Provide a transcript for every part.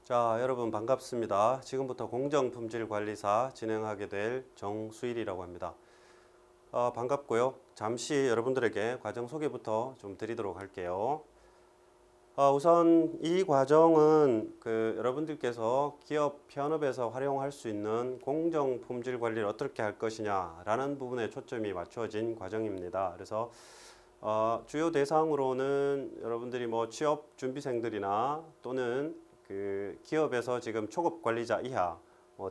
자, 여러분 반갑습니다. 지금부터 공정품질관리사 진행하게 될 정수일이라고 합니다. 반갑고요. 잠시 여러분들에게 과정 소개부터 좀 드리도록 할게요. 우선 이 과정은 여러분들께서 기업 현업에서 활용할 수 있는 공정품질관리를 어떻게 할 것이냐라는 부분에 초점이 맞춰진 과정입니다. 그래서 주요 대상으로는 여러분들이 뭐 취업 준비생들이나 또는 기업에서 지금 초급 관리자 이하,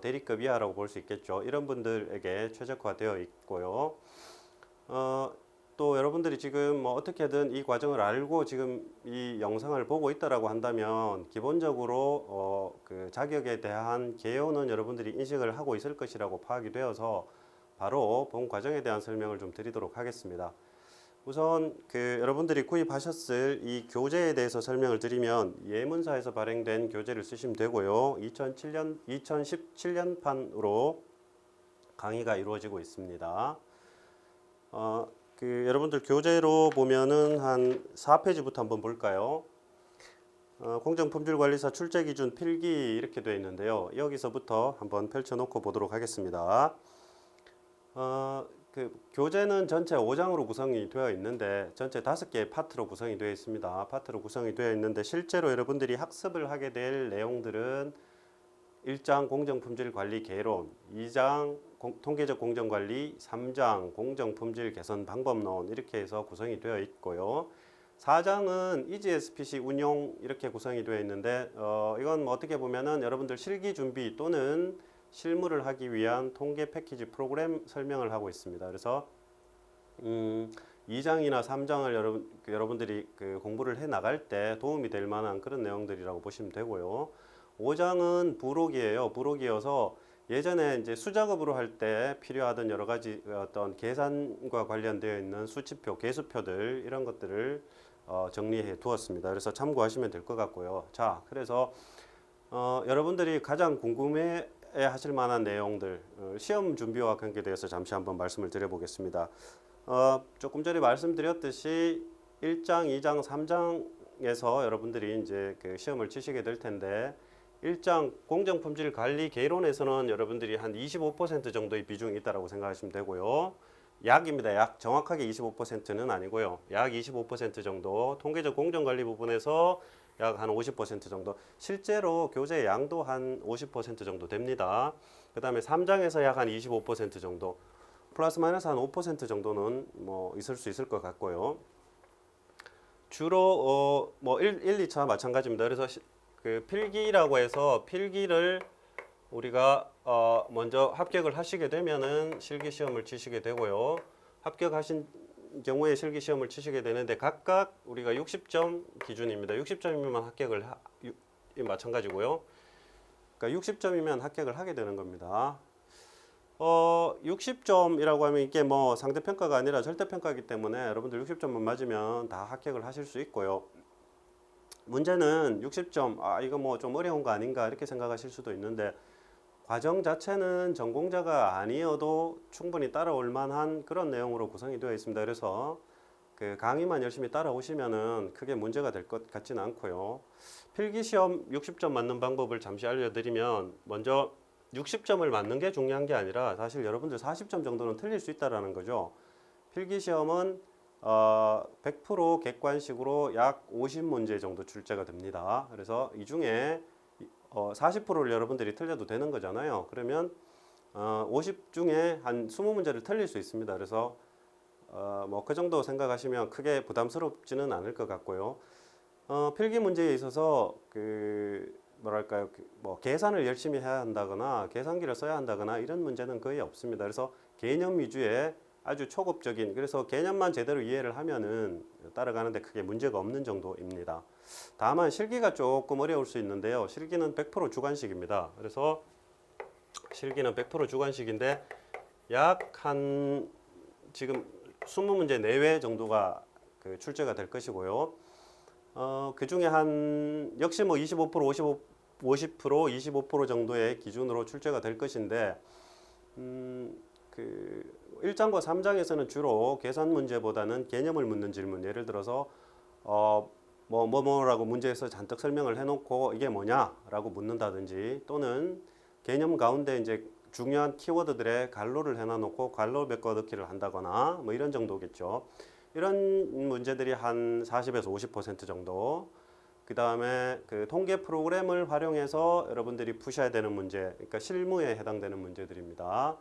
대리급 이하라고 볼 수 있겠죠. 이런 분들에게 최적화되어 있고요. 또 여러분들이 지금 뭐 어떻게든 이 과정을 알고 지금 이 영상을 보고 있다라고 한다면 기본적으로 그 자격에 대한 개요는 여러분들이 인식을 하고 있을 것이라고 파악이 되어서 바로 본 과정에 대한 설명을 좀 드리도록 하겠습니다. 우선 여러분들이 구입하셨을 이 교재에 대해서 설명을 드리면 예문사에서 발행된 교재를 쓰시면 되고요. 2017년판으로 강의가 이루어지고 있습니다. 여러분들 교재로 보면은 한 4페이지부터 한번 볼까요? 공정품질관리사 출제기준 필기 이렇게 되어 있는데요. 여기서부터 한번 펼쳐놓고 보도록 하겠습니다. 교재는 전체 5장으로 구성이 되어 있는데 전체 5개의 파트로 구성이 되어 있습니다. 파트로 구성이 되어 있는데 실제로 여러분들이 학습을 하게 될 내용들은 1장 공정품질관리 개론, 2장 통계적 공정관리, 3장 공정품질 개선 방법론 이렇게 해서 구성이 되어 있고요. 4장은 EGSPC 운용 이렇게 구성이 되어 있는데 이건 뭐 어떻게 보면은 여러분들 실기 준비 또는 실무를 하기 위한 통계 패키지 프로그램 설명을 하고 있습니다. 그래서 2장이나 3장을 여러분들이 공부를 해 나갈 때 도움이 될 만한 그런 내용들이라고 보시면 되고요. 5장은 부록이에요. 부록이어서 예전에 이제 수작업으로 할 때 필요하던 여러 가지 어떤 계산과 관련되어 있는 수치표, 계수표들 이런 것들을 정리해 두었습니다. 그래서 참고하시면 될 것 같고요. 자, 그래서 여러분들이 가장 궁금해 하실 만한 내용들, 시험 준비와 관계되어서 잠시 한번 말씀을 드려보겠습니다. 조금 전에 말씀드렸듯이 1장, 2장, 3장에서 여러분들이 이제 시험을 치시게 될 텐데 1장 공정품질 관리 개론에서는 여러분들이 한 25% 정도의 비중이 있다고 생각하시면 되고요. 약입니다. 약 정확하게 25%는 아니고요. 약 25% 정도 통계적 공정관리 부분에서 약 한 50% 정도 실제로 교재 양도 한 50% 정도 됩니다. 그 다음에 3장에서 약 한 25% 정도 플러스 마이너스 한 5% 정도는 뭐 있을 수 있을 것 같고요. 주로 뭐 1, 2차 마찬가지입니다. 그래서 필기라고 해서 필기를 우리가 먼저 합격을 하시게 되면은 실기시험을 치시게 되고요. 합격하신 경우에 실기시험을 치시게 되는데 각각 우리가 60점 기준입니다. 60점이면 합격을 마찬가지고요. 그러니까 60점이면 합격을 하게 되는 겁니다. 60점이라고 하면 이게 뭐 상대평가가 아니라 절대평가이기 때문에 여러분들 60점만 맞으면 다 합격을 하실 수 있고요. 문제는 60점, 이거 뭐 좀 어려운 거 아닌가 이렇게 생각하실 수도 있는데 과정 자체는 전공자가 아니어도 충분히 따라올 만한 그런 내용으로 구성이 되어 있습니다. 그래서 강의만 열심히 따라오시면은 크게 문제가 될 것 같지는 않고요. 필기시험 60점 맞는 방법을 잠시 알려드리면 먼저 60점을 맞는 게 중요한 게 아니라 사실 여러분들 40점 정도는 틀릴 수 있다라는 거죠. 필기시험은 100% 객관식으로 약 50문제 정도 출제가 됩니다. 그래서 이 중에 40%를 여러분들이 틀려도 되는 거잖아요. 그러면 50 중에 한 20문제를 틀릴 수 있습니다. 그래서 뭐 그 정도 생각하시면 크게 부담스럽지는 않을 것 같고요. 필기 문제에 있어서 뭐랄까요, 뭐 계산을 열심히 해야 한다거나 계산기를 써야 한다거나 이런 문제는 거의 없습니다. 그래서 개념 위주의 아주 초급적인, 그래서 개념만 제대로 이해를 하면은 따라가는데 크게 문제가 없는 정도입니다. 다만 실기가 조금 어려울 수 있는데요. 실기는 100% 주관식입니다. 그래서 실기는 100% 주관식인데 약 한 지금 20문제 내외 정도가 출제가 될 것이고요. 그 중에 한 역시 뭐 25%, 50% 정도의 기준으로 출제가 될 것인데 1장과 3장에서는 주로 계산 문제보다는 개념을 묻는 질문, 예를 들어서 뭐라고 문제에서 잔뜩 설명을 해놓고 이게 뭐냐라고 묻는다든지, 또는 개념 가운데 이제 중요한 키워드들에 갈로를 해놔놓고 갈로 메꿔 넣기를 한다거나 뭐 이런 정도겠죠. 이런 문제들이 한 40에서 50% 정도. 그 다음에 그 통계 프로그램을 활용해서 여러분들이 푸셔야 되는 문제, 그러니까 실무에 해당되는 문제들입니다.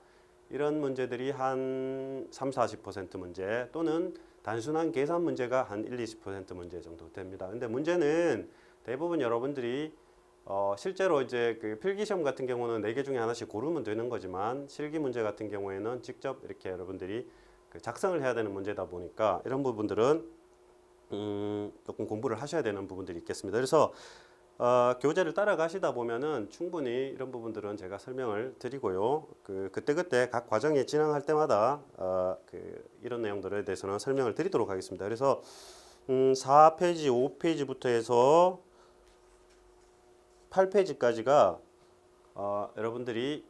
이런 문제들이 한 3, 40% 문제, 또는 단순한 계산 문제가 한 1, 20% 문제 정도 됩니다. 근데 문제는 대부분 여러분들이 실제로 이제 그 필기시험 같은 경우는 4개 중에 하나씩 고르면 되는 거지만, 실기 문제 같은 경우에는 직접 이렇게 여러분들이 그 작성을 해야 되는 문제다 보니까 이런 부분들은 조금 공부를 하셔야 되는 부분들이 있겠습니다. 그래서 교재를 따라가시다 보면은 충분히 이런 부분들은 제가 설명을 드리고요. 그때그때 각 과정에 진행할 때마다 이런 내용들에 대해서는 설명을 드리도록 하겠습니다. 그래서 4페이지, 5페이지부터 해서 8페이지까지가 여러분들이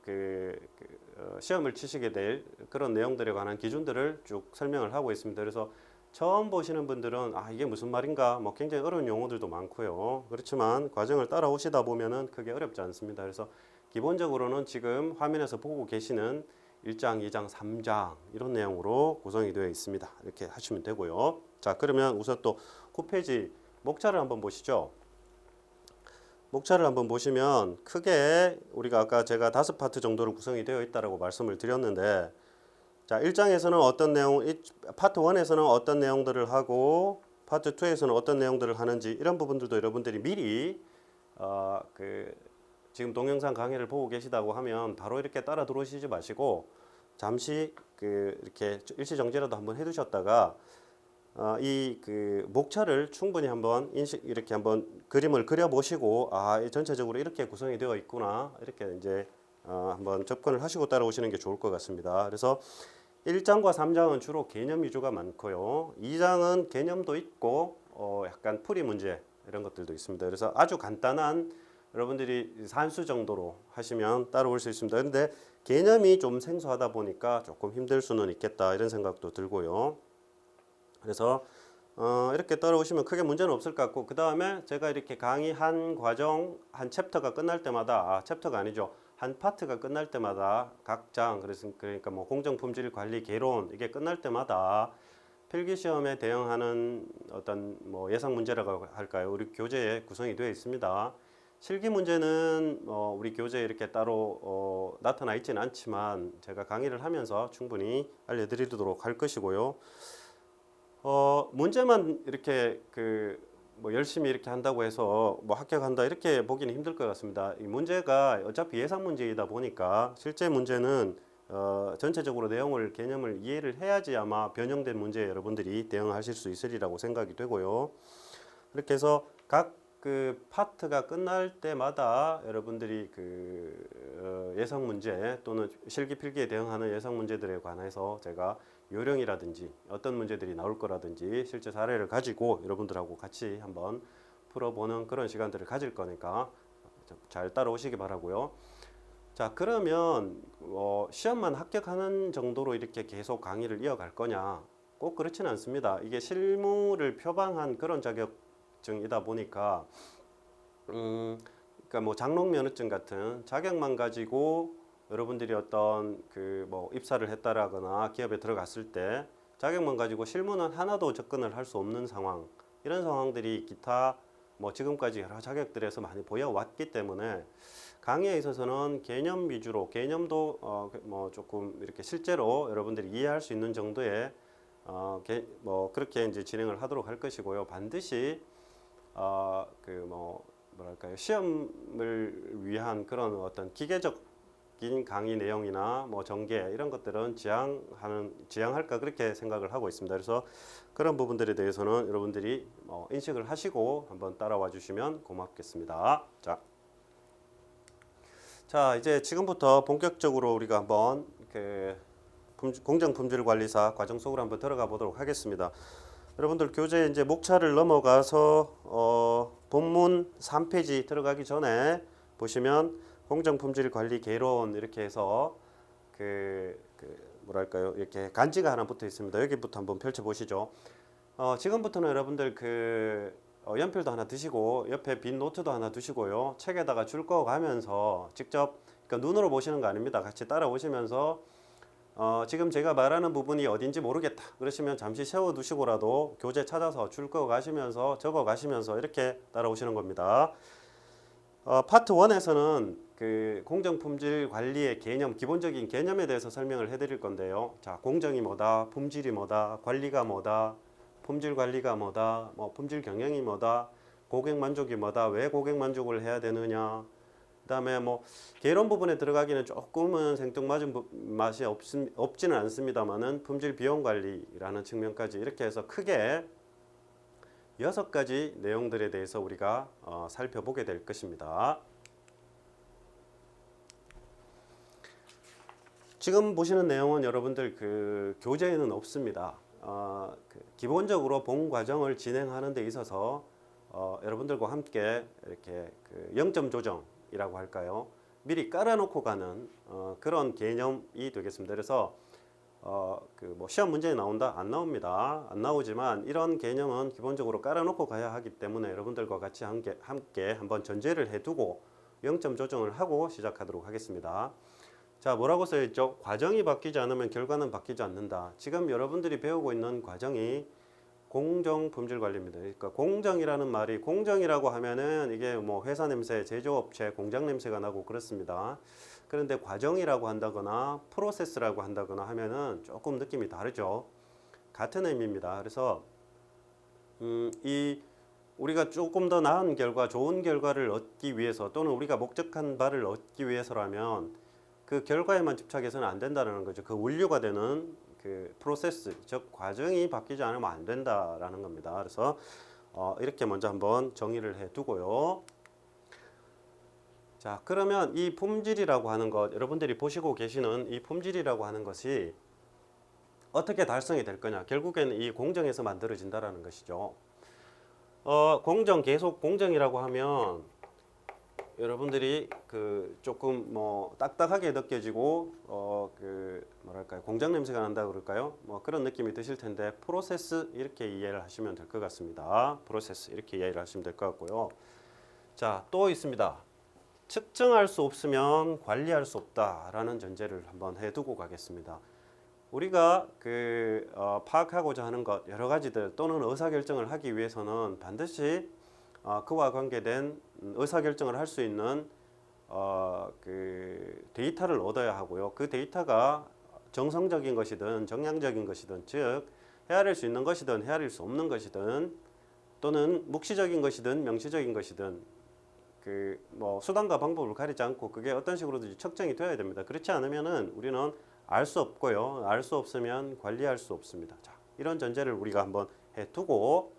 시험을 치시게 될 그런 내용들에 관한 기준들을 쭉 설명을 하고 있습니다. 그래서 처음 보시는 분들은 이게 무슨 말인가, 뭐 굉장히 어려운 용어들도 많고요. 그렇지만 과정을 따라오시다 보면은 크게 어렵지 않습니다. 그래서 기본적으로는 지금 화면에서 보고 계시는 1장, 2장, 3장 이런 내용으로 구성이 되어 있습니다. 이렇게 하시면 되고요. 자, 그러면 우선 또 9페이지 목차를 한번 보시죠. 목차를 한번 보시면 크게 우리가 아까 제가 5파트 정도로 구성이 되어 있다고 말씀을 드렸는데, 자, 1장에서는 어떤 내용, 파트 1에서는 어떤 내용들을 하고 파트 2에서는 어떤 내용들을 하는지, 이런 부분들도 여러분들이 미리 지금 동영상 강의를 보고 계시다고 하면 바로 이렇게 따라 들어오시지 마시고 잠시 이렇게 일시 정지라도 한번 해두셨다가 이 목차를 충분히 한번 이렇게 한번 그림을 그려 보시고, 전체적으로 이렇게 구성이 되어 있구나, 이렇게 이제 한번 접근을 하시고 따라오시는 게 좋을 것 같습니다. 그래서 1장과 3장은 주로 개념 위주가 많고요. 2장은 개념도 있고 약간 풀이 문제 이런 것들도 있습니다. 그래서 아주 간단한 여러분들이 산수 정도로 하시면 따라올 수 있습니다. 그런데 개념이 좀 생소하다 보니까 조금 힘들 수는 있겠다, 이런 생각도 들고요. 그래서 이렇게 따라오시면 크게 문제는 없을 것 같고, 그 다음에 제가 이렇게 강의 한 과정, 한 챕터가 끝날 때마다, 챕터가 아니죠, 한 파트가 끝날 때마다 각 장, 그러니까 뭐 공정품질 관리 개론, 이게 끝날 때마다 필기시험에 대응하는 어떤 뭐 예상 문제라고 할까요? 우리 교재에 구성이 되어 있습니다. 실기 문제는 우리 교재에 이렇게 따로 나타나 있지는 않지만 제가 강의를 하면서 충분히 알려드리도록 할 것이고요. 문제만 이렇게 뭐 열심히 이렇게 한다고 해서 뭐 합격한다 이렇게 보기는 힘들 것 같습니다. 이 문제가 어차피 예상 문제이다 보니까 실제 문제는 전체적으로 내용을, 개념을 이해를 해야지 아마 변형된 문제에 여러분들이 대응하실 수 있으리라고 생각이 되고요. 이렇게 해서 각 파트가 끝날 때마다 여러분들이 예상 문제 또는 실기 필기에 대응하는 예상 문제들에 관해서 제가 요령이라든지 어떤 문제들이 나올 거라든지 실제 사례를 가지고 여러분들하고 같이 한번 풀어보는 그런 시간들을 가질 거니까 잘 따라오시기 바라고요. 자, 그러면 시험만 합격하는 정도로 이렇게 계속 강의를 이어갈 거냐? 꼭 그렇지는 않습니다. 이게 실무를 표방한 그런 자격증이다 보니까 그러니까 뭐 장롱 면허증 같은 자격만 가지고 여러분들이 어떤 뭐 입사를 했다라거나 기업에 들어갔을 때 자격만 가지고 실무는 하나도 접근을 할 수 없는 상황, 이런 상황들이 기타 뭐 지금까지 여러 자격들에서 많이 보여왔기 때문에 강의에 있어서는 개념 위주로, 개념도 뭐 조금 이렇게 실제로 여러분들이 이해할 수 있는 정도의 뭐 그렇게 이제 진행을 하도록 할 것이고요. 반드시 뭐 뭐랄까요, 시험을 위한 그런 어떤 기계적인 강의 내용이나 뭐 전개 이런 것들은 지양할까 그렇게 생각을 하고 있습니다. 그래서 그런 부분들에 대해서는 여러분들이 인식을 하시고 한번 따라와 주시면 고맙겠습니다. 자, 이제 지금부터 본격적으로 우리가 한번 공정품질관리사 과정 속으로 한번 들어가 보도록 하겠습니다. 여러분들 교재 이제 목차를 넘어가서 본문 3페이지 들어가기 전에 보시면 공정품질관리 개론 이렇게 해서 뭐랄까요, 이렇게 간지가 하나 붙어 있습니다. 여기부터 한번 펼쳐 보시죠. 지금부터는 여러분들 연필도 하나 드시고 옆에 빈 노트도 하나 두시고요. 책에다가 줄 그어가면서 직접 그러니까 눈으로 보시는 거 아닙니다. 같이 따라오시면서 지금 제가 말하는 부분이 어딘지 모르겠다 그러시면 잠시 세워두시고라도 교재 찾아서 줄 그어가시면서 적어가시면서 이렇게 따라오시는 겁니다. 파트 1에서는 그 공정품질 관리의 개념, 기본적인 개념에 대해서 설명을 해드릴 건데요. 자, 공정이 뭐다, 품질이 뭐다, 관리가 뭐다, 품질 관리가 뭐다, 뭐 품질 경영이 뭐다, 고객 만족이 뭐다, 왜 고객 만족을 해야 되느냐. 그다음에 뭐 개론 부분에 들어가기는 조금은 생뚱맞은 맛이 없지는 않습니다만은 품질 비용 관리라는 측면까지 이렇게 해서 크게 6가지 내용들에 대해서 우리가 살펴보게 될 것입니다. 지금 보시는 내용은 여러분들 그 교재에는 없습니다. 기본적으로 본 과정을 진행하는 데 있어서 여러분들과 함께 이렇게 그 0점 조정이라고 할까요? 미리 깔아놓고 가는 그런 개념이 되겠습니다. 그래서 그 뭐 시험 문제에 나온다? 안 나옵니다. 안 나오지만 이런 개념은 기본적으로 깔아놓고 가야 하기 때문에 여러분들과 같이 함께 한번 전제를 해두고 0점 조정을 하고 시작하도록 하겠습니다. 자, 뭐라고 써있죠? 과정이 바뀌지 않으면 결과는 바뀌지 않는다. 지금 여러분들이 배우고 있는 과정이 공정품질관리입니다. 그러니까 공정이라는 말이 공정이라고 하면은 이게 뭐 회사 냄새, 제조업체, 공장 냄새가 나고 그렇습니다. 그런데 과정이라고 한다거나 프로세스라고 한다거나 하면은 조금 느낌이 다르죠. 같은 의미입니다. 그래서 우리가 조금 더 나은 결과, 좋은 결과를 얻기 위해서 또는 우리가 목적한 바를 얻기 위해서라면 그 결과에만 집착해서는 안 된다는 거죠. 그 원료가 되는 그 프로세스, 즉 과정이 바뀌지 않으면 안 된다라는 겁니다. 그래서 이렇게 먼저 한번 정의를 해두고요. 자, 그러면 이 품질이라고 하는 것, 여러분들이 보시고 계시는 이 품질이라고 하는 것이 어떻게 달성이 될 거냐? 결국에는 이 공정에서 만들어진다라는 것이죠. 공정, 계속 공정이라고 하면 여러분들이 그 조금 뭐 딱딱하게 느껴지고 그 뭐랄까요, 공장 냄새가 난다 그럴까요? 뭐 그런 느낌이 드실 텐데 프로세스 이렇게 이해를 하시면 될 것 같습니다. 프로세스 이렇게 이해를 하시면 될 것 같고요. 자, 또 있습니다. 측정할 수 없으면 관리할 수 없다라는 전제를 한번 해두고 가겠습니다. 우리가 그 파악하고자 하는 것 여러 가지들 또는 의사결정을 하기 위해서는 반드시 그와 관계된 의사결정을 할 수 있는 그 데이터를 얻어야 하고요. 그 데이터가 정성적인 것이든 정량적인 것이든, 즉 헤아릴 수 있는 것이든 헤아릴 수 없는 것이든 또는 묵시적인 것이든 명시적인 것이든 그 뭐 수단과 방법을 가리지 않고 그게 어떤 식으로든지 측정이 되어야 됩니다. 그렇지 않으면은 우리는 알 수 없고요. 알 수 없으면 관리할 수 없습니다. 자, 이런 전제를 우리가 한번 해두고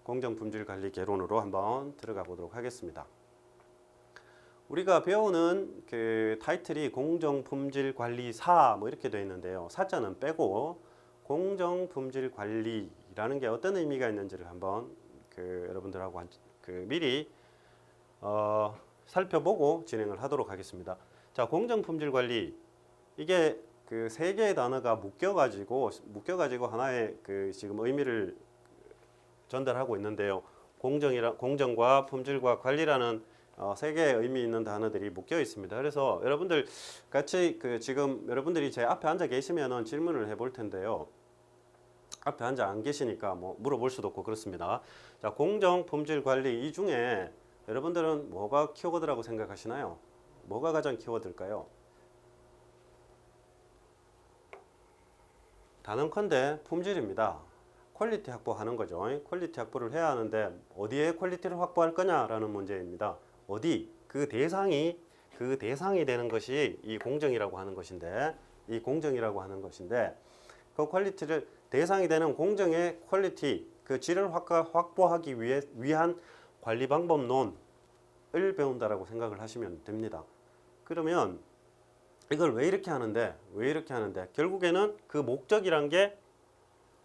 공정품질관리 개론으로 한번 들어가 보도록 하겠습니다. 우리가 배우는 그 타이틀이 공정품질관리사 뭐 이렇게 되어 있는데요. 사자는 빼고 공정품질관리라는 게 어떤 의미가 있는지를 한번 그 여러분들하고 그 미리 살펴보고 진행을 하도록 하겠습니다. 자, 공정품질관리 이게 그 세 개의 단어가 묶여가지고 하나의 그 지금 의미를 전달하고 있는데요. 공정과 품질과 관리라는 세 개의 의미 있는 단어들이 묶여 있습니다. 그래서 여러분들 같이 그 지금 여러분들이 제 앞에 앉아 계시면은 질문을 해볼 텐데요. 앞에 앉아 안 계시니까 뭐 물어볼 수도 없고 그렇습니다. 자, 공정, 품질, 관리 이 중에 여러분들은 뭐가 키워드라고 생각하시나요? 뭐가 가장 키워드일까요? 단언컨대 품질입니다. 퀄리티 확보하는 거죠. 퀄리티 확보를 해야 하는데 어디에 퀄리티를 확보할 거냐라는 문제입니다. 어디? 그 대상이 되는 것이 이 공정이라고 하는 것인데 그 퀄리티를 대상이 되는 공정의 퀄리티, 그 질을 확보하기 위한 관리 방법론을 배운다라고 생각을 하시면 됩니다. 그러면 이걸 왜 이렇게 하는데 결국에는 그 목적이란 게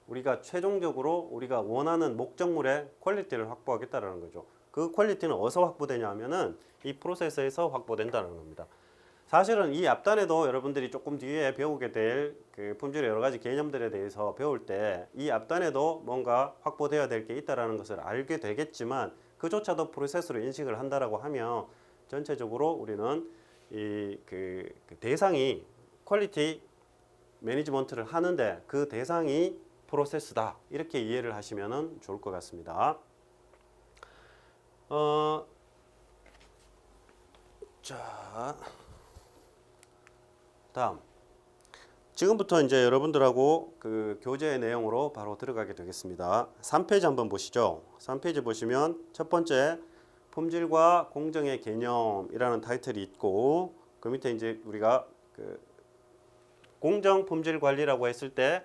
우리가 최종적으로 우리가 원하는 목적물의 퀄리티를 확보하겠다라는 거죠. 그 퀄리티는 어디서 확보되냐 하면은 이 프로세스에서 확보된다는 겁니다. 사실은 이 앞단에도 여러분들이 조금 뒤에 배우게 될 그 품질의 여러 가지 개념들에 대해서 배울 때 이 앞단에도 뭔가 확보되어야 될 게 있다라는 것을 알게 되겠지만 그조차도 프로세스로 인식을 한다라고 하면 전체적으로 우리는 그 대상이 퀄리티 매니지먼트를 하는데 그 대상이 프로세스다 이렇게 이해를 하시면 좋을 것 같습니다. 자, 다음 지금부터 이제 여러분들하고 그 교재의 내용으로 바로 들어가게 되겠습니다. 3페이지 한번 보시죠. 3페이지 보시면 첫 번째 품질과 공정의 개념이라는 타이틀이 있고 그 밑에 이제 우리가 그 공정 품질 관리라고 했을 때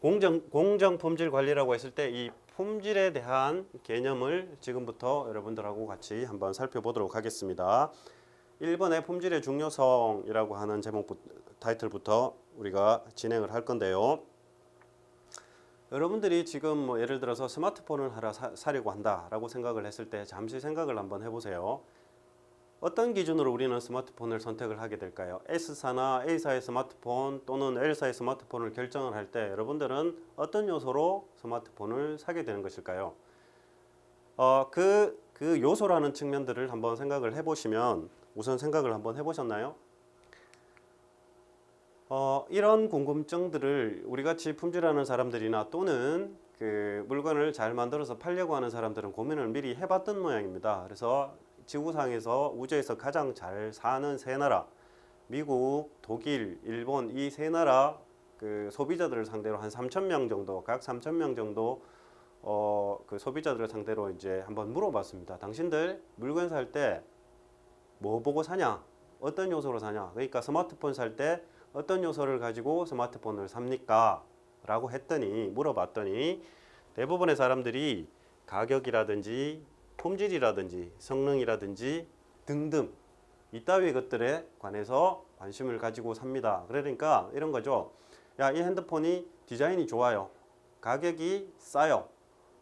공정 품질 관리라고 했을 때 이 품질에 대한 개념을 지금부터 여러분들하고 같이 한번 살펴보도록 하겠습니다. 1번의 품질의 중요성이라고 하는 제목 타이틀부터 우리가 진행을 할 건데요. 여러분들이 지금 뭐 예를 들어서 스마트폰을 하나 사려고 한다라고 생각을 했을 때 잠시 생각을 한번 해보세요. 어떤 기준으로 우리는 스마트폰을 선택을 하게 될까요? S사나 A사의 스마트폰 또는 L사의 스마트폰을 결정을 할 때 여러분들은 어떤 요소로 스마트폰을 사게 되는 것일까요? 그 요소라는 측면들을 한번 생각을 해보시면 우선 생각을 한번 해보셨나요? 이런 궁금증들을 우리 같이 품질하는 사람들이나 또는 그 물건을 잘 만들어서 팔려고 하는 사람들은 고민을 미리 해봤던 모양입니다. 그래서 지구상에서 우주에서 가장 잘 사는 세 나라, 미국, 독일, 일본 이 세 나라 그 소비자들을 상대로 한 3,000명 정도, 각 3,000명 정도 그 소비자들을 상대로 이제 한번 물어봤습니다. 당신들 물건 살 때 뭐 보고 사냐? 어떤 요소로 사냐? 그러니까 스마트폰 살 때 어떤 요소를 가지고 스마트폰을 삽니까? 라고 했더니 물어봤더니 대부분의 사람들이 가격이라든지 품질이라든지 성능이라든지 등등 이따위 것들에 관해서 관심을 가지고 삽니다. 그러니까 이런 거죠. 야, 이 핸드폰이 디자인이 좋아요. 가격이 싸요.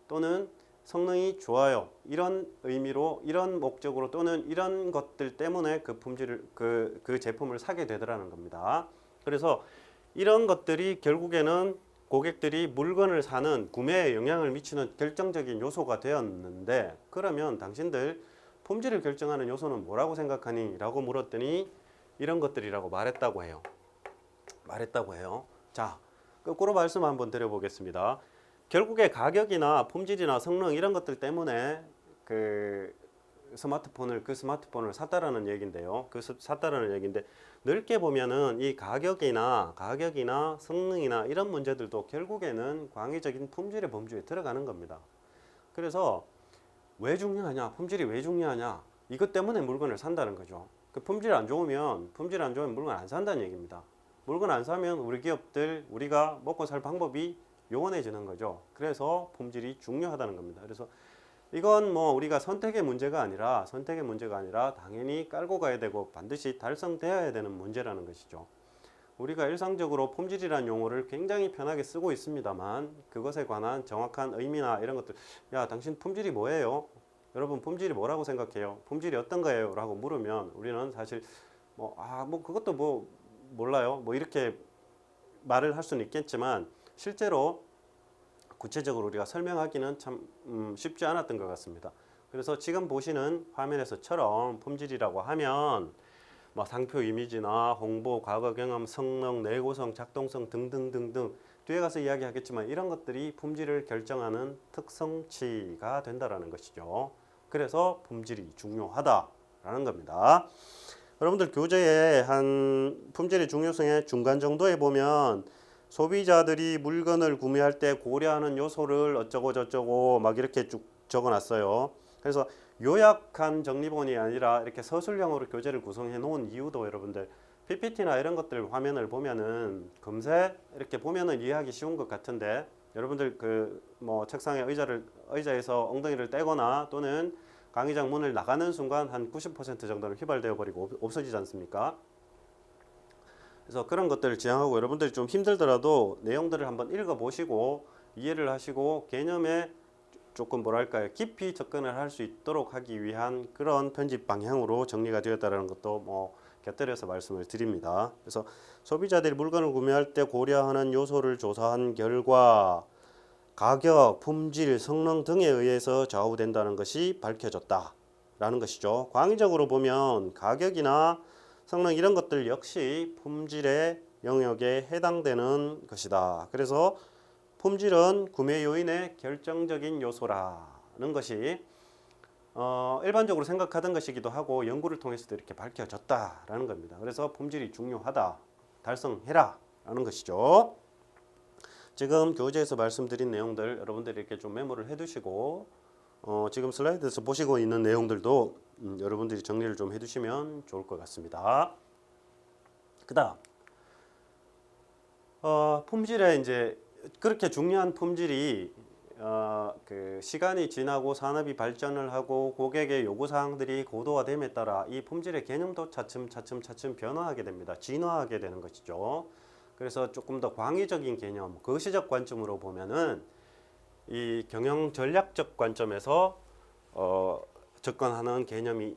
또는 성능이 좋아요. 이런 의미로 이런 목적으로 또는 이런 것들 때문에 그 품질을 그 제품을 사게 되더라는 겁니다. 그래서 이런 것들이 결국에는 고객들이 물건을 사는 구매에 영향을 미치는 결정적인 요소가 되었는데 그러면 당신들 품질을 결정하는 요소는 뭐라고 생각하니? 라고 물었더니 이런 것들이라고 말했다고 해요. 자, 거꾸로 말씀 한번 드려보겠습니다. 결국에 가격이나 품질이나 성능 이런 것들 때문에 그 스마트폰을 샀다라는 얘기인데요. 샀다라는 얘기인데 넓게 보면은 이 가격이나 성능이나 이런 문제들도 결국에는 광의적인 품질의 범주에 들어가는 겁니다. 그래서 왜 중요하냐? 품질이 왜 중요하냐? 이것 때문에 물건을 산다는 거죠. 그 품질 안 좋으면 물건 안 산다는 얘기입니다. 물건 안 사면 우리 기업들 우리가 먹고 살 방법이 요원해지는 거죠. 그래서 품질이 중요하다는 겁니다. 그래서 이건 뭐 우리가 선택의 문제가 아니라 당연히 깔고 가야 되고 반드시 달성되어야 되는 문제라는 것이죠. 우리가 일상적으로 품질이라는 용어를 굉장히 편하게 쓰고 있습니다만 그것에 관한 정확한 의미나 이런 것들, 야, 당신 품질이 뭐예요? 여러분 품질이 뭐라고 생각해요? 품질이 어떤 거예요? 라고 물으면 우리는 사실 그것도 몰라요. 이렇게 말을 할 수는 있겠지만 실제로 구체적으로 우리가 설명하기는 참 쉽지 않았던 것 같습니다. 그래서 지금 보시는 화면에서처럼 품질이라고 하면 상표 이미지나 홍보, 과거 경험, 성능, 내구성, 작동성 등등등등 뒤에 가서 이야기하겠지만 이런 것들이 품질을 결정하는 특성치가 된다는 것이죠. 그래서 품질이 중요하다라는 겁니다. 여러분들 교재에 한 품질의 중요성의 중간 정도에 보면 소비자들이 물건을 구매할 때 고려하는 요소를 어쩌고 저쩌고 막 이렇게 쭉 적어놨어요. 그래서 요약한 정리본이 아니라 이렇게 서술형으로 교재를 구성해 놓은 이유도 여러분들 PPT나 이런 것들 화면을 보면은 금세 이렇게 보면은 이해하기 쉬운 것 같은데 여러분들 책상에 의자에서 엉덩이를 떼거나 또는 강의장 문을 나가는 순간 한 90% 정도는 휘발되어 버리고 없어지지 않습니까? 그래서 그런 것들을 지향하고 여러분들이 좀 힘들더라도 내용들을 한번 읽어보시고 이해를 하시고 개념에 조금 깊이 접근을 할 수 있도록 하기 위한 그런 편집 방향으로 정리가 되었다는 것도 곁들여서 말씀을 드립니다. 그래서 소비자들이 물건을 구매할 때 고려하는 요소를 조사한 결과 가격, 품질, 성능 등에 의해서 좌우된다는 것이 밝혀졌다라는 것이죠. 광의적으로 보면 가격이나 성능 이런 것들 역시 품질의 영역에 해당되는 것이다. 그래서 품질은 구매 요인의 결정적인 요소라는 것이 일반적으로 생각하던 것이기도 하고 연구를 통해서도 이렇게 밝혀졌다라는 겁니다. 그래서 품질이 중요하다, 달성해라 라는 것이죠. 지금 교재에서 말씀드린 내용들 여러분들이 이렇게 좀 메모를 해두시고 지금 슬라이드에서 보시고 있는 내용들도 여러분들이 정리를 좀 해두시면 좋을 것 같습니다. 그다음 품질에 이제 그렇게 중요한 품질이 그 시간이 지나고 산업이 발전을 하고 고객의 요구 사항들이 고도화됨에 따라 이 품질의 개념도 차츰 변화하게 됩니다. 진화하게 되는 것이죠. 그래서 조금 더 광의적인 개념, 거시적 관점으로 보면은 이 경영 전략적 관점에서 접근하는 개념이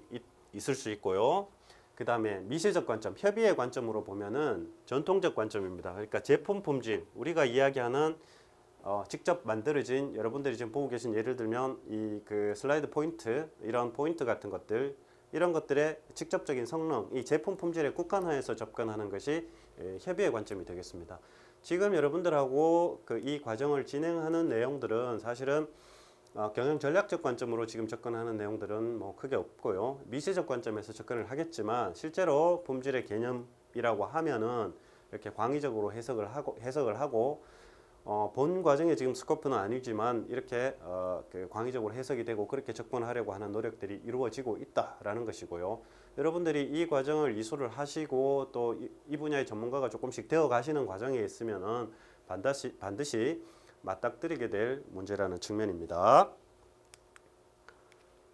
있을 수 있고요. 그 다음에 미시적 관점, 협의의 관점으로 보면은 전통적 관점입니다. 그러니까 제품 품질, 우리가 이야기하는 직접 만들어진 여러분들이 지금 보고 계신 예를 들면 이 그 슬라이드 포인트 이런 포인트 같은 것들 이런 것들의 직접적인 성능 이 제품 품질에 국한화해서 접근하는 것이 협의의 관점이 되겠습니다. 지금 여러분들하고 그 이 과정을 진행하는 내용들은 사실은 경영 전략적 관점으로 지금 접근하는 내용들은 뭐 크게 없고요. 미시적 관점에서 접근을 하겠지만 실제로 품질의 개념이라고 하면은 이렇게 광의적으로 해석을 하고 본 과정에 지금 스코프는 아니지만 이렇게 그 광의적으로 해석이 되고 그렇게 접근하려고 하는 노력들이 이루어지고 있다라는 것이고요. 여러분들이 이 과정을 이수를 하시고 또 이 분야의 전문가가 조금씩 되어 가시는 과정에 있으면은 반드시 맞닥뜨리게 될 문제라는 측면입니다.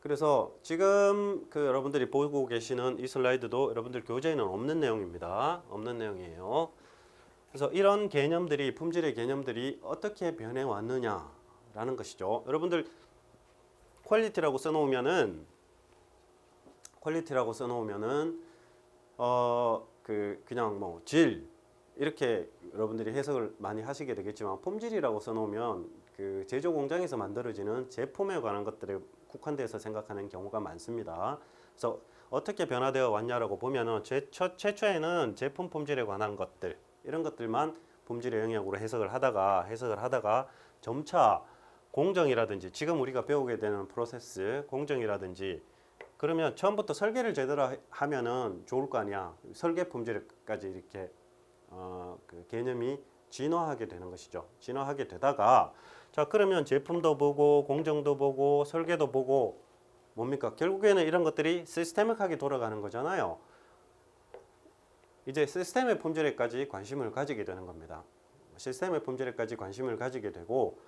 그래서 지금 그 여러분들이 보고 계시는 이 슬라이드도 여러분들 교재에는 없는 내용입니다. 없는 내용이에요. 그래서 이런 개념들이 품질의 개념들이 어떻게 변해 왔느냐라는 것이죠. 여러분들 퀄리티라고 써놓으면은 그냥 뭐 질 이렇게 여러분들이 해석을 많이 하시게 되겠지만 품질이라고 써놓으면 그 제조 공장에서 만들어지는 제품에 관한 것들에 국한돼서 생각하는 경우가 많습니다. 그래서 어떻게 변화되어 왔냐라고 보면은 최초에는 제품 품질에 관한 것들 이런 것들만 품질의 영역으로 해석을 하다가 점차 공정이라든지 지금 우리가 배우게 되는 프로세스 공정이라든지 그러면 처음부터 설계를 제대로 하면은 좋을 거 아니야. 설계 품질까지 이렇게 그 개념이 진화하게 되는 것이죠. 진화하게 되다가 자 그러면 제품도 보고 공정도 보고 설계도 보고 뭡니까? 결국에는 이런 것들이 시스테믹하게 돌아가는 거잖아요. 이제 시스템의 품질에까지 관심을 가지게 되는 겁니다. 시스템의 품질에까지 관심을 가지게 되고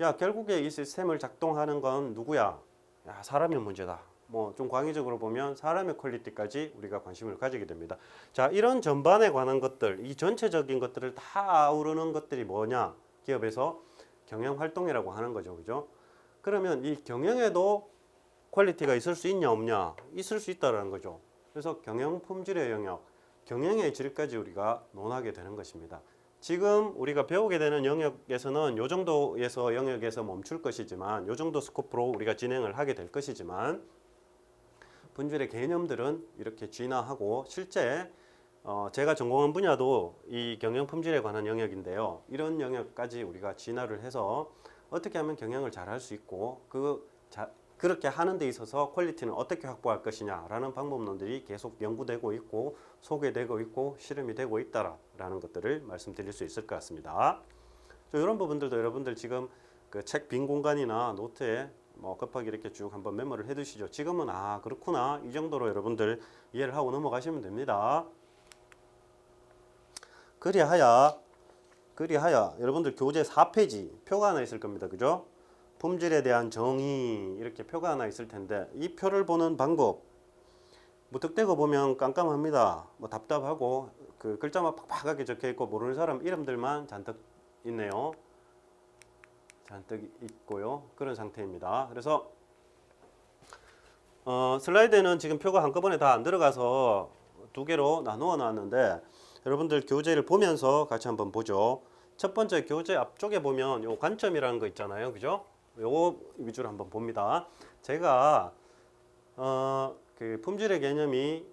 야 결국에 이 시스템을 작동하는 건 누구야? 야 사람의 문제다. 뭐 좀 광의적으로 보면 사람의 퀄리티까지 우리가 관심을 가지게 됩니다. 자 이런 전반에 관한 것들 이 전체적인 것들을 다 아우르는 것들이 뭐냐? 기업에서 경영 활동이라고 하는 거죠. 그죠? 그러면 이 경영에도 퀄리티가 있을 수 있냐 없냐? 있을 수 있다라는 거죠. 그래서 경영 품질의 영역 경영의 질까지 우리가 논하게 되는 것입니다. 지금 우리가 배우게 되는 영역에서는 요 정도에서 영역에서 멈출 것이지만 요 정도 스코프로 우리가 진행을 하게 될 것이지만 품질의 개념들은 이렇게 진화하고 실제 제가 전공한 분야도 이 경영 품질에 관한 영역인데요. 이런 영역까지 우리가 진화를 해서 어떻게 하면 경영을 잘 할 수 있고 그렇게 하는 데 있어서 퀄리티는 어떻게 확보할 것이냐라는 방법론들이 계속 연구되고 있고 소개되고 있고 실험이 되고 있다라는 것들을 말씀드릴 수 있을 것 같습니다. 이런 부분들도 여러분들 지금 그 책 빈 공간이나 노트에 뭐 급하게 이렇게 쭉 한번 메모를 해 두시죠. 지금은 그렇구나 이 정도로 여러분들 이해를 하고 넘어가시면 됩니다. 그리하여 여러분들 교재 4페이지 표가 하나 있을 겁니다. 그죠? 품질에 대한 정의 이렇게 표가 하나 있을 텐데 이 표를 보는 방법 무턱대고 보면 깜깜합니다. 뭐 답답하고 그 글자만 팍팍하게 적혀 있고 모르는 사람 이름들만 잔뜩 있네요. 잔뜩 있고요. 그런 상태입니다. 그래서 슬라이드에는 지금 표가 한꺼번에 다 안 들어가서 두 개로 나누어 놨는데 여러분들 교재를 보면서 같이 한번 보죠. 첫 번째 교재 앞쪽에 보면 요 관점이라는 거 있잖아요. 그죠? 요거 위주로 한번 봅니다. 제가 그 품질의 개념이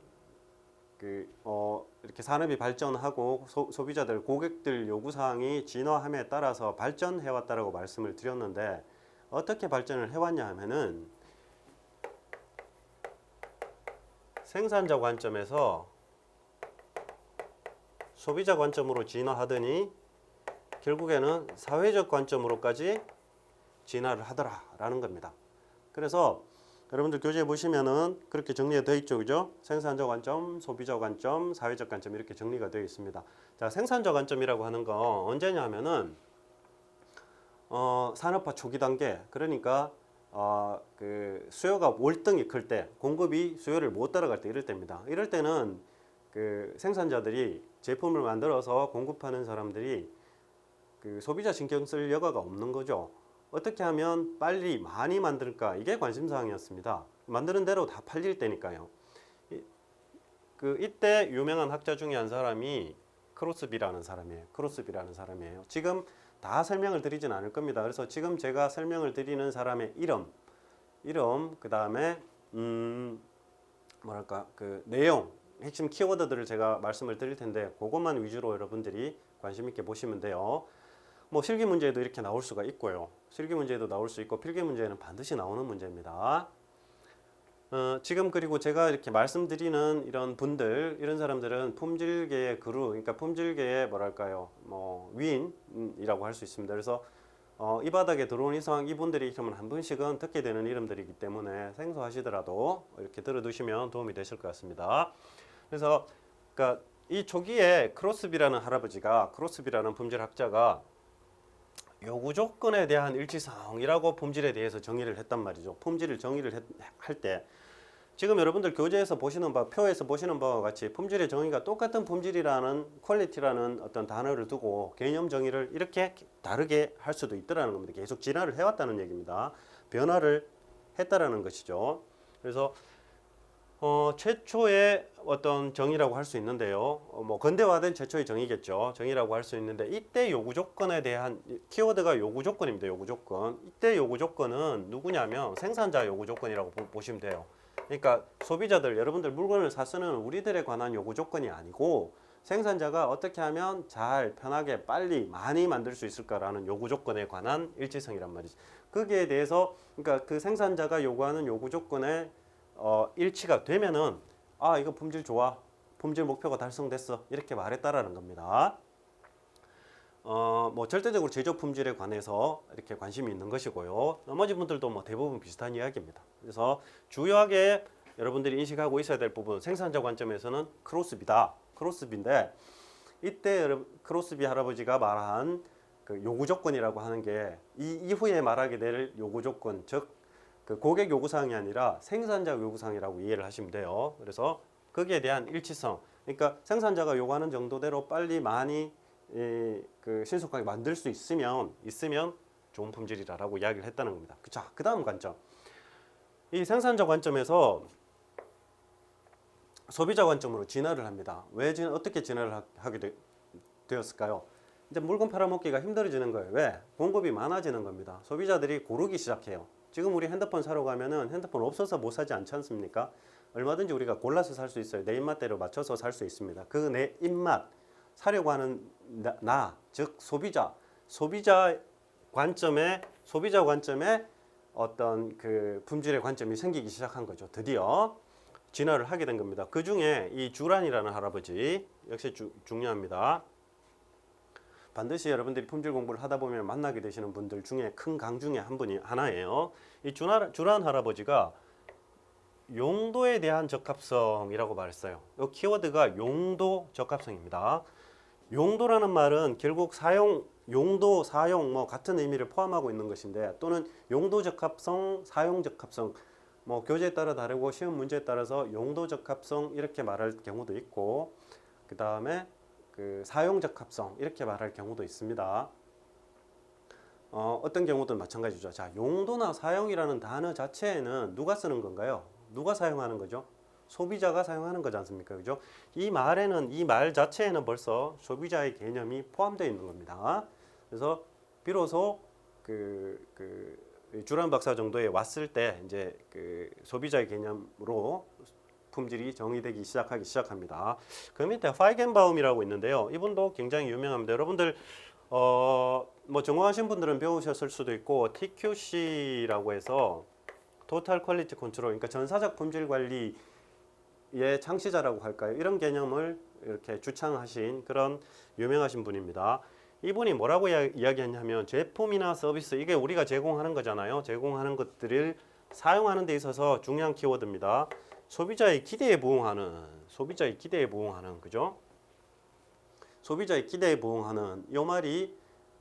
이렇게 산업이 발전하고 소비자들, 고객들 요구사항이 진화함에 따라서 발전해왔다라고 말씀을 드렸는데 어떻게 발전을 해왔냐 하면은 생산자 관점에서 소비자 관점으로 진화하더니 결국에는 사회적 관점으로까지 진화를 하더라라는 겁니다. 그래서 여러분들 교재에 보시면은 그렇게 정리가 되어 있죠, 그죠? 생산자 관점, 소비자 관점, 사회적 관점 이렇게 정리가 되어 있습니다. 자, 생산자 관점이라고 하는 거 언제냐 하면은 산업화 초기 단계, 그러니까 그 수요가 월등히 클 때, 공급이 수요를 못 따라갈 때 이럴 때입니다. 이럴 때는 그 생산자들이 제품을 만들어서 공급하는 사람들이 그 소비자 신경 쓸 여가가 없는 거죠. 어떻게 하면 빨리 많이 만들까? 이게 관심사항이었습니다. 만드는 대로 다 팔릴 때니까요. 이때 유명한 학자 중에 한 사람이 크로스비라는 사람이에요. 지금 다 설명을 드리진 않을 겁니다. 그래서 지금 제가 설명을 드리는 사람의 이름, 그 다음에 그 내용, 핵심 키워드들을 제가 말씀을 드릴 텐데 그것만 위주로 여러분들이 관심 있게 보시면 돼요. 뭐 실기 문제에도 이렇게 나올 수가 있고요. 실기 문제에도 나올 수 있고 필기 문제에는 반드시 나오는 문제입니다. 지금 그리고 제가 이렇게 말씀드리는 이런 사람들은 품질계의 그루, 그러니까 품질계의 위인이라고 할 수 있습니다. 그래서 이 바닥에 들어온 이상 이분들이 그러면 한 분씩은 듣게 되는 이름들이기 때문에 생소하시더라도 이렇게 들어두시면 도움이 되실 것 같습니다. 그래서 그러니까 이 초기에 크로스비라는 품질학자가 요구 조건에 대한 일치성이라고 품질에 대해서 정의를 했단 말이죠. 품질을 정의를 할 때 지금 여러분들 교재에서 보시는 표에서 보시는 바와 같이 품질의 정의가 똑같은 품질이라는 퀄리티라는 어떤 단어를 두고 개념 정의를 이렇게 다르게 할 수도 있다라는 겁니다. 계속 진화를 해왔다는 얘기입니다. 변화를 했다라는 것이죠. 그래서 최초의 어떤 정의라고 할 수 있는데요. 근대화된 최초의 정의겠죠. 정의라고 할 수 있는데 이때 요구 조건에 대한 키워드가 요구 조건입니다. 요구 조건. 이때 요구 조건은 누구냐면 생산자 요구 조건이라고 보시면 돼요. 그러니까 소비자들, 여러분들 물건을 사쓰는 우리들에 관한 요구 조건이 아니고 생산자가 어떻게 하면 잘, 편하게, 빨리, 많이 만들 수 있을까라는 요구 조건에 관한 일치성이란 말이죠. 거기에 대해서 그러니까 그 생산자가 요구하는 요구 조건에 일치가 되면은 이거 품질 좋아, 품질 목표가 달성됐어 이렇게 말했다라는 겁니다. 절대적으로 제조 품질에 관해서 이렇게 관심이 있는 것이고요. 나머지 분들도 대부분 비슷한 이야기입니다. 그래서 주요하게 여러분들이 인식하고 있어야 될 부분, 생산자 관점에서는 크로스비인데 이때 크로스비 할아버지가 말한 그 요구 조건이라고 하는 게 이 이후에 말하게 될 요구 조건, 즉 그 고객 요구사항이 아니라 생산자 요구사항이라고 이해를 하시면 돼요. 그래서 거기에 대한 일치성, 그러니까 생산자가 요구하는 정도대로 빨리 많이 신속하게 만들 수 있으면 좋은 품질이라고 이야기를 했다는 겁니다. 자, 그 다음 관점. 이 생산자 관점에서 소비자 관점으로 진화를 합니다. 어떻게 진화를 하게 되었을까요? 이제 물건 팔아먹기가 힘들어지는 거예요. 왜? 공급이 많아지는 겁니다. 소비자들이 고르기 시작해요. 지금 우리 핸드폰 사러 가면은 핸드폰 없어서 못 사지 않지 않습니까? 얼마든지 우리가 골라서 살 수 있어요. 내 입맛대로 맞춰서 살 수 있습니다. 그 내 입맛, 사려고 하는 즉 소비자 관점에 어떤 그 품질의 관점이 생기기 시작한 거죠. 드디어 진화를 하게 된 겁니다. 그 중에 이 주란이라는 할아버지 역시 중요합니다. 반드시 여러분들이 품질 공부를 하다 보면 만나게 되시는 분들 중에 큰 강 중에 하나예요. 이 주란 할아버지가 용도에 대한 적합성이라고 말했어요. 이 키워드가 용도 적합성입니다. 용도라는 말은 결국 용도, 사용 같은 의미를 포함하고 있는 것인데 또는 용도 적합성, 사용 적합성 교재에 따라 다르고 시험 문제에 따라서 용도 적합성 이렇게 말할 경우도 있고 그 다음에 그 사용 적합성 이렇게 말할 경우도 있습니다. 어떤 경우든 마찬가지죠. 자, 용도나 사용이라는 단어 자체에는 누가 쓰는 건가요? 누가 사용하는 거죠? 소비자가 사용하는 거지 않습니까? 그죠? 이 말에는 이 말 자체에는 벌써 소비자의 개념이 포함되어 있는 겁니다. 그래서 비로소 주란 박사 정도에 왔을 때 이제 그 소비자의 개념으로 품질이 정의되기 시작합니다. 그 밑에 파이겐바움이라고 있는데요. 이분도 굉장히 유명합니다. 여러분들 뭐 전공하신 분들은 배우셨을 수도 있고 TQC라고 해서 토탈 퀄리티 컨트롤, 그러니까 전사적 품질 관리의 창시자라고 할까요? 이런 개념을 이렇게 주창하신 그런 유명하신 분입니다. 이분이 뭐라고 이야기했냐면 제품이나 서비스, 이게 우리가 제공하는 거잖아요. 제공하는 것들을 사용하는 데 있어서 중요한 키워드입니다. 소비자의 기대에 부응하는, 그죠? 소비자의 기대에 부응하는 이 말이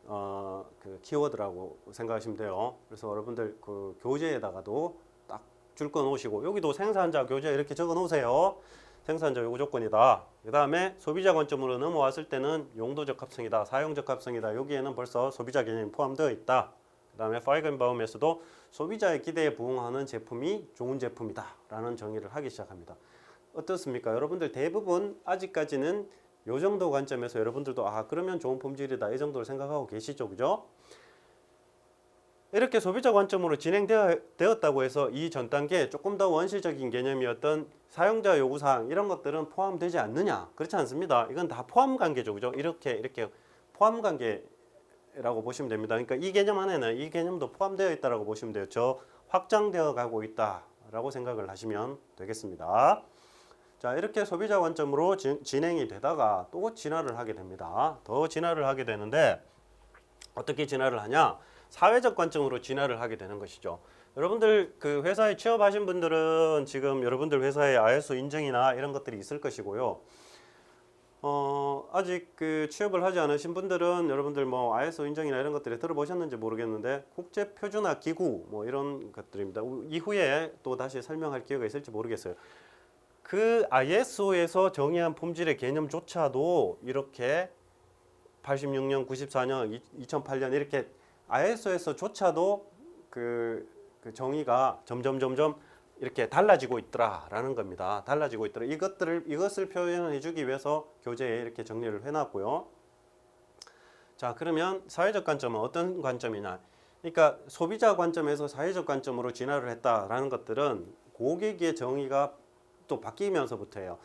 그 키워드라고 생각하시면 돼요. 그래서 여러분들 그 교재에다가도 딱 줄 거 놓으시고, 여기도 생산자 교재 이렇게 적어 놓으세요. 생산자 요구 조건이다. 그 다음에 소비자 관점으로 넘어왔을 때는 용도 적합성이다, 사용 적합성이다. 여기에는 벌써 소비자 개념이 포함되어 있다. 그 다음에 파이겐바움에서도 소비자의 기대에 부응하는 제품이 좋은 제품이다 라는 정의를 하기 시작합니다. 어떻습니까? 여러분들 대부분 아직까지는 요 정도 관점에서 여러분들도 그러면 좋은 품질이다 이 정도를 생각하고 계시죠, 그죠? 이렇게 소비자 관점으로 진행되었다고 해서 이 전 단계에 조금 더 원시적인 개념이었던 사용자 요구사항 이런 것들은 포함되지 않느냐? 그렇지 않습니다. 이건 다 포함 관계죠, 그죠? 이렇게 포함 관계라고 보시면 됩니다. 그러니까 이 개념 안에는 이 개념도 포함되어 있다라고 보시면 돼요. 저 확장되어 가고 있다라고 생각을 하시면 되겠습니다. 자, 이렇게 소비자 관점으로 진행이 되다가 또 진화를 하게 됩니다. 더 진화를 하게 되는데 어떻게 진화를 하냐? 사회적 관점으로 진화를 하게 되는 것이죠. 여러분들 그 회사에 취업하신 분들은 지금 여러분들 회사에 ISO 인증이나 이런 것들이 있을 것이고요. 아직 그 취업을 하지 않으신 분들은 여러분들 뭐 ISO 인증이나 이런 것들을 들어보셨는지 모르겠는데 국제 표준화 기구 뭐 이런 것들입니다. 이후에 또 다시 설명할 기회가 있을지 모르겠어요. 그 ISO에서 정의한 품질의 개념조차도 이렇게 86년, 94년, 2008년 이렇게 ISO에서조차도 그 정의가 점점 이렇게 달라지고 있더라라는 겁니다. 달라지고 있더라. 이것을 표현해 주기 위해서 교재에 이렇게 정리를 해놨고요. 자, 그러면 사회적 관점은 어떤 관점이냐? 그러니까 소비자 관점에서 사회적 관점으로 진화를 했다라는 것들은 고객의 정의가 또 바뀌면서부터예요.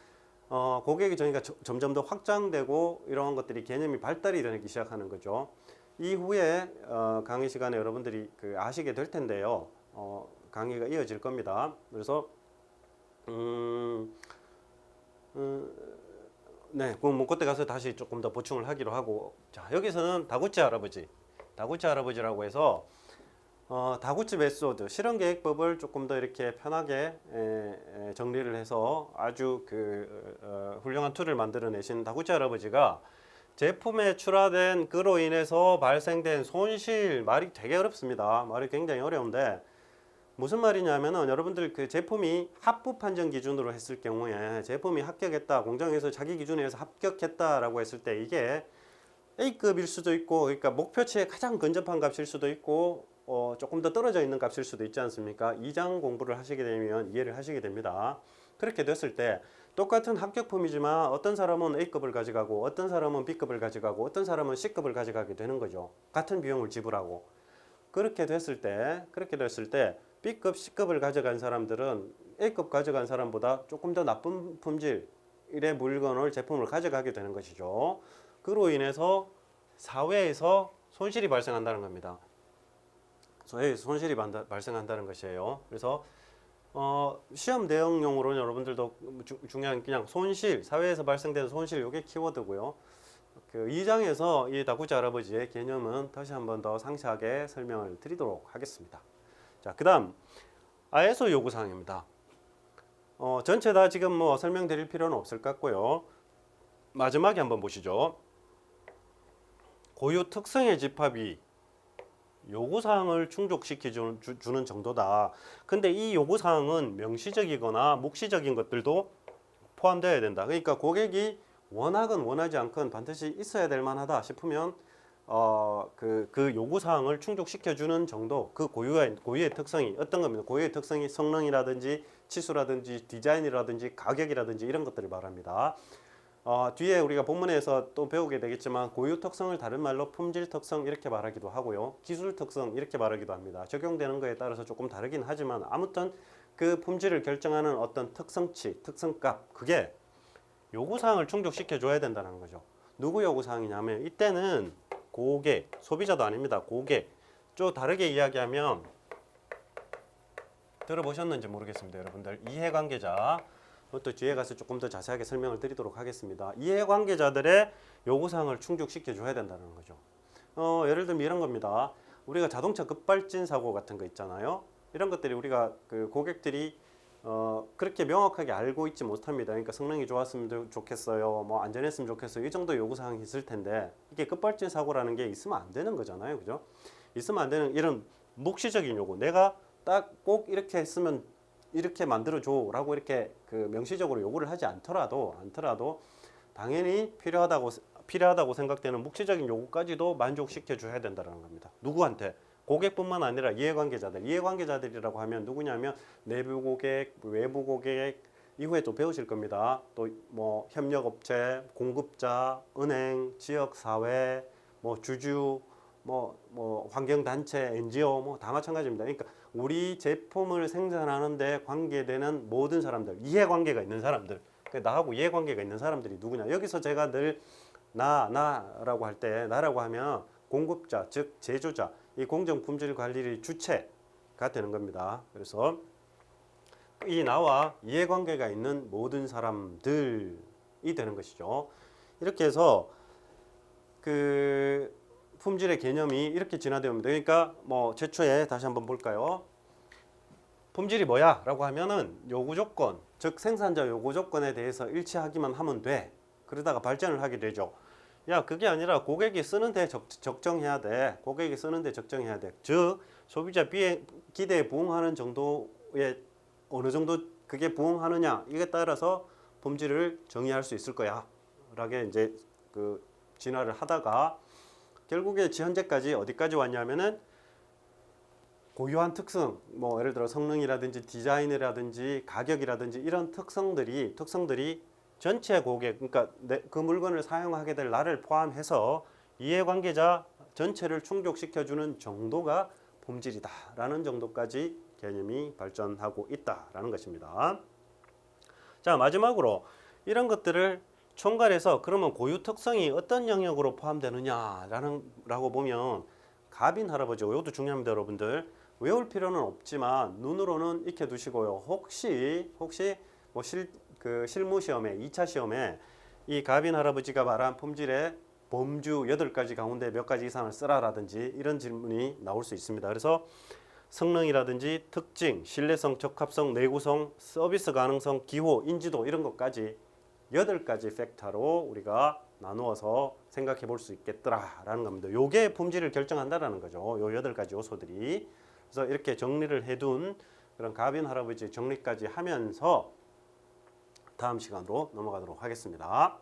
고객의 정의가 점점 더 확장되고 이러한 것들이 개념이 발달이 되기 시작하는 거죠. 이후에 강의 시간에 여러분들이 아시게 될 텐데요. 강의가 이어질 겁니다. 그래서 네, 뭐 그때 가서 다시 조금 더 보충을 하기로 하고, 자, 여기서는 다구치 할아버지라고 해서 다구치 메소드 실현계획법을 조금 더 이렇게 편하게 정리를 해서 아주 훌륭한 툴을 만들어내신 다구치 할아버지가 제품에 출하된 그로 인해서 발생된 손실, 말이 되게 어렵습니다. 말이 굉장히 어려운데 무슨 말이냐면은 여러분들 그 제품이 합부 판정 기준으로 했을 경우에 제품이 합격했다, 공정에서 자기 기준에 의해서 합격했다라고 했을 때 이게 A급일 수도 있고, 그러니까 목표치에 가장 근접한 값일 수도 있고 조금 더 떨어져 있는 값일 수도 있지 않습니까? 2장 공부를 하시게 되면 이해를 하시게 됩니다. 그렇게 됐을 때 똑같은 합격품이지만 어떤 사람은 A급을 가져가고 어떤 사람은 B급을 가져가고 어떤 사람은 C급을 가져가게 되는 거죠. 같은 비용을 지불하고. 그렇게 됐을 때 B급, C급을 가져간 사람들은 A급 가져간 사람보다 조금 더 나쁜 품질의 물건을, 제품을 가져가게 되는 것이죠. 그로 인해서 사회에서 손실이 발생한다는 겁니다. 손실이 발생한다는 것이에요. 그래서 시험 대응용으로는 여러분들도 중요한 그냥 손실, 사회에서 발생되는 손실, 이게 키워드고요. 그 2장에서 이 다구치 할아버지의 개념은 다시 한번 더 상세하게 설명을 드리도록 하겠습니다. 자, 그 다음 ISO 요구사항입니다. 전체 다 지금 뭐 설명드릴 필요는 없을 것 같고요. 마지막에 한번 보시죠. 고유 특성의 집합이 요구사항을 충족시켜 주는 정도다. 근데 이 요구사항은 명시적이거나 묵시적인 것들도 포함되어야 된다. 그러니까 고객이 원하건 원하지 않건 반드시 있어야 될 만하다 싶으면 그 요구사항을 충족시켜 주는 정도, 그 고유의 특성이 어떤 겁니다. 고유의 특성이 성능이라든지 치수라든지 디자인이라든지 가격이라든지 이런 것들을 말합니다. 뒤에 우리가 본문에서 또 배우게 되겠지만 고유 특성을 다른 말로 품질 특성 이렇게 말하기도 하고요. 기술 특성 이렇게 말하기도 합니다. 적용되는 거에 따라서 조금 다르긴 하지만 아무튼 그 품질을 결정하는 어떤 특성치, 특성값 그게 요구사항을 충족시켜 줘야 된다는 거죠. 누구 요구사항이냐면 이때는 고객, 소비자도 아닙니다. 고객. 좀 다르게 이야기하면 들어보셨는지 모르겠습니다. 여러분들 이해관계자 그것도 뒤에 가서 조금 더 자세하게 설명을 드리도록 하겠습니다. 이해관계자들의 요구사항을 충족시켜 줘야 된다는 거죠. 예를 들면 이런 겁니다. 우리가 자동차 급발진 사고 같은 거 있잖아요. 이런 것들이 우리가 그 고객들이 그렇게 명확하게 알고 있지 못합니다. 그러니까 성능이 좋았으면 좋겠어요. 뭐 안전했으면 좋겠어요. 이 정도 요구사항이 있을 텐데 이게 급발진 사고라는 게 있으면 안 되는 거잖아요. 그죠? 있으면 안 되는 이런 묵시적인 요구. 내가 딱 꼭 이렇게 했으면 이렇게 만들어줘 라고 이렇게 그 명시적으로 요구를 하지 않더라도 당연히 필요하다고 생각되는 묵시적인 요구까지도 만족시켜 줘야 된다는 겁니다. 누구한테? 고객뿐만 아니라 이해관계자들이라고 하면 누구냐면 내부 고객, 외부 고객 이후에 또 배우실 겁니다. 또 뭐 협력업체, 공급자, 은행, 지역사회, 뭐 주주, 뭐 환경단체, NGO 뭐 다 마찬가지입니다. 그러니까 우리 제품을 생산하는데 관계되는 모든 사람들, 이해관계가 있는 사람들, 나하고 이해관계가 있는 사람들이 누구냐? 여기서 제가 늘 나라고 할 때 나라고 하면 공급자, 즉 제조자, 이 공정품질관리의 주체가 되는 겁니다. 그래서 이 나와 이해관계가 있는 모든 사람들이 되는 것이죠. 이렇게 해서 그 품질의 개념이 이렇게 진화되옵니다. 그러니까 뭐 최초에 다시 한번 볼까요? 품질이 뭐야? 라고 하면은 요구조건, 즉 생산자 요구조건에 대해서 일치하기만 하면 돼. 그러다가 발전을 하게 되죠. 야, 그게 아니라 고객이 쓰는데 적정해야 돼. 고객이 쓰는데 적정해야 돼. 즉 소비자 기대에 부응하는 정도의 어느 정도 그게 부응하느냐 이에 따라서 품질을 정의할 수 있을 거야. 라게 이제 그 진화를 하다가 결국에 현재까지 어디까지 왔냐면은 고유한 특성, 뭐 예를 들어 성능이라든지 디자인이라든지 가격이라든지 이런 특성들이 전체 고객, 그러니까 그 물건을 사용하게 될 나를 포함해서 이해관계자 전체를 충족시켜주는 정도가 품질이다라는 정도까지 개념이 발전하고 있다라는 것입니다. 자, 마지막으로 이런 것들을 총괄해서 그러면 고유 특성이 어떤 영역으로 포함되느냐라고 보면 가빈 할아버지, 이것도 중요합니다, 여러분들. 외울 필요는 없지만 눈으로는 익혀 두시고요. 혹시 뭐 실무 시험에 2차 시험에 이 가빈 할아버지가 말한 품질의 범주 8가지 가운데 몇 가지 이상을 쓰라라든지 이런 질문이 나올 수 있습니다. 그래서 성능이라든지 특징, 신뢰성, 적합성, 내구성, 서비스 가능성, 기호, 인지도 이런 것까지 8가지 팩터로 우리가 나누어서 생각해 볼 수 있겠더라라는 겁니다. 요게 품질을 결정한다라는 거죠. 요 8가지 요소들이. 그래서 이렇게 정리를 해둔 그런 가빈 할아버지 정리까지 하면서 다음 시간으로 넘어가도록 하겠습니다.